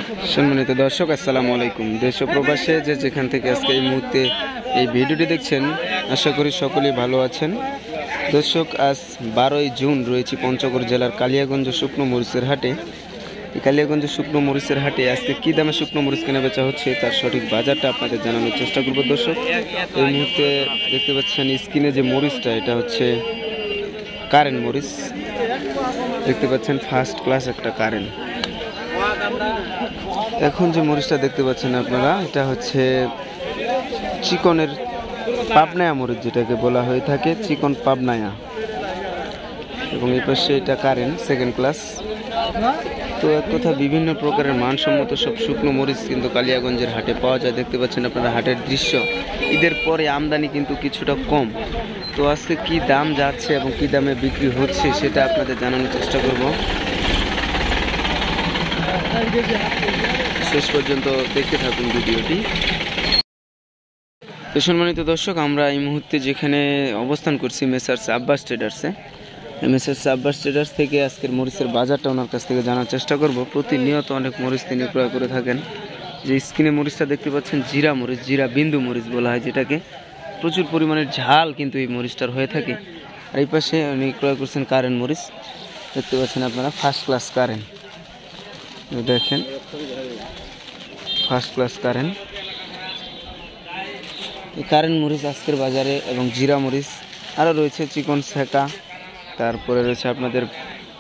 সম্মানিত দর্শক, আসসালামু আলাইকুম। দেশ ও প্রবাসে যে যেখান থেকে আজকে এই মুহূর্তে এই ভিডিওটি দেখছেন, আশা করি সকলেই ভালো আছেন। দর্শক, আজ 12ই জুন রয়েছে পঞ্চগড় জেলার কালিয়াগঞ্জ শুকনো মরিচের হাটে। এই কালিয়াগঞ্জ শুকনো মরিচের হাটে আজকে কী দামে শুকনো মরিচ কেনা বেচা হচ্ছে তার সঠিক বাজারটা আপনাদের জানানোর চেষ্টা করব। দর্শক, এই মুহূর্তে দেখতে পাচ্ছেন স্ক্রিনে যে মরিচটা, এটা হচ্ছে কারেন্ট মরিচ। দেখতে পাচ্ছেন ফার্স্ট ক্লাস একটা কারেন্ট। এখন যে মরিচটা দেখতে পাচ্ছেন আপনারা, এটা হচ্ছে চিকনের পাবনায়া মরিচ, যেটাকে বলা হয়ে থাকে চিকন পাবনায়া। এবং এই পাশে এটা কারেন্ট সেকেন্ড ক্লাস। তো এক কথা, বিভিন্ন প্রকারের মানসম্মত সব শুকনো মরিচ কিন্তু কালিয়াগঞ্জের হাটে পাওয়া যায়। দেখতে পাচ্ছেন আপনারা হাটের দৃশ্য। ঈদের পরে আমদানি কিন্তু কিছুটা কম। তো আজকে কি দাম যাচ্ছে এবং কি দামে বিক্রি হচ্ছে সেটা আপনাদের জানানোর চেষ্টা করব। শেষ পর্যন্ত দেখতে থাকুন ভিডিওটি। তো সম্মানিত দর্শক, আমরা এই মুহূর্তে যেখানে অবস্থান করছি মেসার্স আব্বাস ট্রেডার্সে, মেসার্স আব্বাস ট্রেডার্স থেকে আজকের মরিচের বাজারটা ওনার কাছ থেকে জানার চেষ্টা করব। প্রতিনিয়ত অনেক মরিচ তিনি ক্রয় করে থাকেন। যে স্ক্রিনে মরিচটা দেখতে পাচ্ছেন জিরা মরিচ, জিরা বিন্দু মরিচ বলা হয় যেটাকে। প্রচুর পরিমাণের ঝাল কিন্তু এই মরিচটার হয়ে থাকে। আর এই পাশে উনি ক্রয় করছেন কারেন্ট মরিচ। দেখতে পাচ্ছেন আপনারা ফার্স্ট ক্লাস কারেন্ট, দেখেন ফার্স্ট ক্লাস কারেন্ট। এই কারেন্ট মরিচ আজকের বাজারে, এবং জিরা মরিচ আরও রয়েছে চিকন সেকা, তারপরে রয়েছে আপনাদের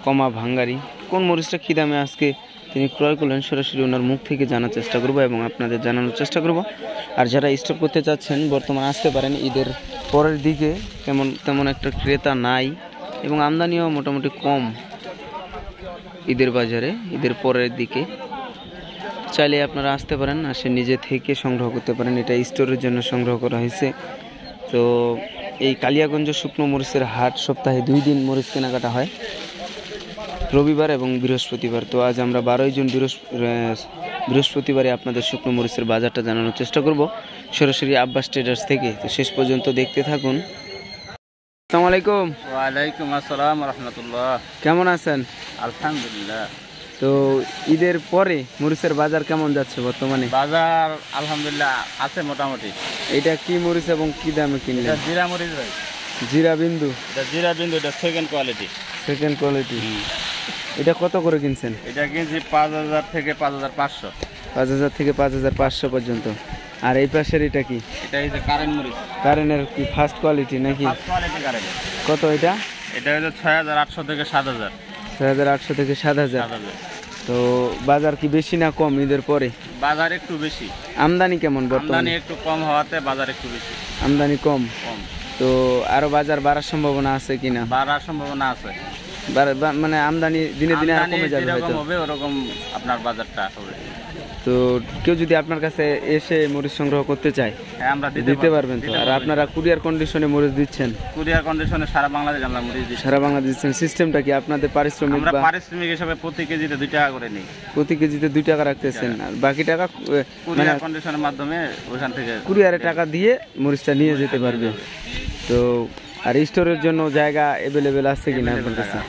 কমা ভাঙ্গারি। কোন মরিচটা কী দামে আজকে তিনি ক্রয় করলেন সরাসরি ওনার মুখ থেকে জানার চেষ্টা করব এবং আপনাদের জানানোর চেষ্টা করব। আর যারা স্টক করতে চাচ্ছেন বর্তমানে আসতে পারেন। ঈদের পরের দিকে তেমন একটা ক্রেতা নাই এবং আমদানিও মোটামুটি কম ঈদের বাজারে। ঈদের পরের দিকে চাইলে আপনারা আসতে পারেন, আসে নিজে থেকে সংগ্রহ করতে পারেন। এটা স্টোরের জন্য সংগ্রহ করা হয়েছে। তো এই কালিয়াগঞ্জ শুকনো মরিচের হাট সপ্তাহে 2 দিন মরিচ কেনাকাটা হয়, রবিবার এবং বৃহস্পতিবার। তো আজ আমরা 12ই জুন বৃহস্পতিবারে আপনাদের শুকনো মরিচের বাজারটা জানানোর চেষ্টা করব সরাসরি আব্বাস ট্রেডার্স থেকে। তো শেষ পর্যন্ত দেখতে থাকুন। আসসালামু আলাইকুম। ওয়ালাইকুম আসসালাম রাহমাতুল্লাহ। কেমন আছেন? আলহামদুলিল্লাহ। তো ঈদের পরে মরিচের বাজার কেমন যাচ্ছে বর্তমানে? বাজার আলহামদুলিল্লাহ আছে মোটামুটি। এটা কি মরিচ এবং কি দামে কিনলেন? এটা জিরা মরিচ ভাই। জিরা বিন্দু? এটা জিরা বিন্দু, এটা সেকেন্ড কোয়ালিটি। Second quality. এটা কত করে কিনছেন? এটা কিনছি 5000 থেকে 5500। 5000 থেকে 5500 পর্যন্ত। আর এই পাশের এটা কি? এটা হচ্ছে কারেন্ট মরিচ। কারেন্টের কি ফার্স্ট কোয়ালিটি নাকি? First quality current. কত এটা? এটা হচ্ছে 6800 থেকে 7000। 6800 থেকে 7000। তো বাজার কি বেশি না কম ঈদের পরে? বাজার একটু বেশি। আমদানি কেমন বর্তমানে? আমদানি একটু কম হওয়াতে বাজার একটু বেশি। আমদানি কম। কম। তো আরো বাজার বাড়ার সম্ভাবনা আছে কিনা? বাড়ার সম্ভাবনা আছে। মানে আমদানি দিনে দিনে আরো কমে যাবে হয়তো। যেরকম হবে ওরকম আপনার বাজারটা হবে। তো কেউ যদি আপনার কাছে এসে মরিচ সংগ্রহ করতে চায়, হ্যাঁ আমরা দিতে পারবেন তো? আর আপনারা কুরিয়ার কন্ডিশনে মরিচ দিচ্ছেন? কুরিয়ার কন্ডিশনে সারা বাংলাদেশ আমরা মরিচ দিচ্ছি। সারা বাংলাদেশ দিচ্ছেন। সিস্টেমটা কি আপনাদের পারিশ্রমিক? আমরা পারিশ্রমিক হিসাবে প্রতি কেজিতে 2 টাকা করে নিই। প্রতি কেজিতে 2 টাকা রাখতেছেন, আর বাকি টাকা কুরিয়ার কন্ডিশনের মাধ্যমে ওখান থেকে কুরিয়ারে টাকা দিয়ে মরিচটা নিয়ে যেতে পারবে। তো আর স্টোরের জন্য জায়গা অ্যাভেলেবেল আছে কিনা আপনার কাছে?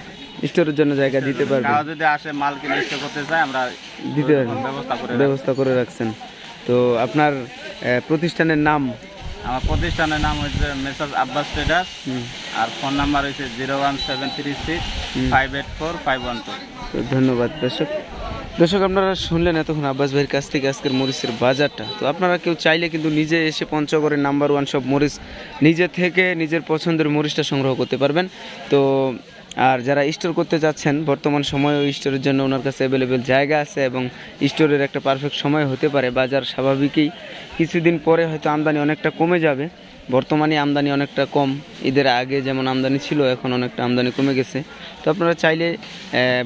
স্টোরের জন্য জায়গা দিতে পারবেন? যদি আসে মাল কিনে স্টোর করতে চাই আমরা দিতে ব্যবস্থা করে রাখছেন। তো আপনার প্রতিষ্ঠানের নাম? আমার প্রতিষ্ঠানের নাম হচ্ছে মেসার্স আব্বাস ট্রেডার্স। আর ফোন নাম্বার হচ্ছে 01736584512। তো ধন্যবাদ দর্শক, আপনারা শুনলেন এতক্ষণ আব্বাস ভাইয়ের কাছ থেকে আজকের মরিচের বাজারটা। তো আপনারা কেউ চাইলে কিন্তু নিজে এসে পঞ্চগড়ের নাম্বার 1 সব মরিচ নিজে থেকে নিজের পছন্দের মরিচটা সংগ্রহ করতে পারবেন। তো আর যারা স্টোর করতে যাচ্ছেন, বর্তমান সময়েও স্টোরের জন্য ওনার কাছে অ্যাভেলেবেল জায়গা আছে এবং স্টোরের একটা পারফেক্ট সময় হতে পারে। বাজার স্বাভাবিকই কিছুদিন পরে হয়তো আমদানি অনেকটা কমে যাবে। বর্তমানে আমদানি অনেকটা কম। ঈদের আগে যেমন আমদানি ছিল, এখন অনেকটা আমদানি কমে গেছে। তো আপনারা চাইলে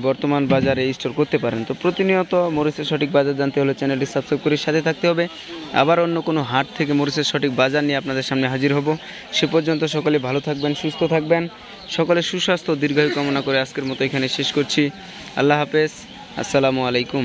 বর্তমান বাজারে স্টোর করতে পারেন। তো প্রতিনিয়ত মরিচের সঠিক বাজার জানতে হলে চ্যানেলটি সাবস্ক্রাইব করে সাথে থাকতে হবে। আবার অন্য কোনো হাট থেকে মরিচের সঠিক বাজার নিয়ে আপনাদের সামনে হাজির হব। সে পর্যন্ত সকলে ভালো থাকবেন, সুস্থ থাকবেন। সকলে সুস্বাস্থ্য দীর্ঘায়ু কামনা করে আজকের মতো এখানে শেষ করছি। আল্লাহ হাফেজ, আসসালামু আলাইকুম।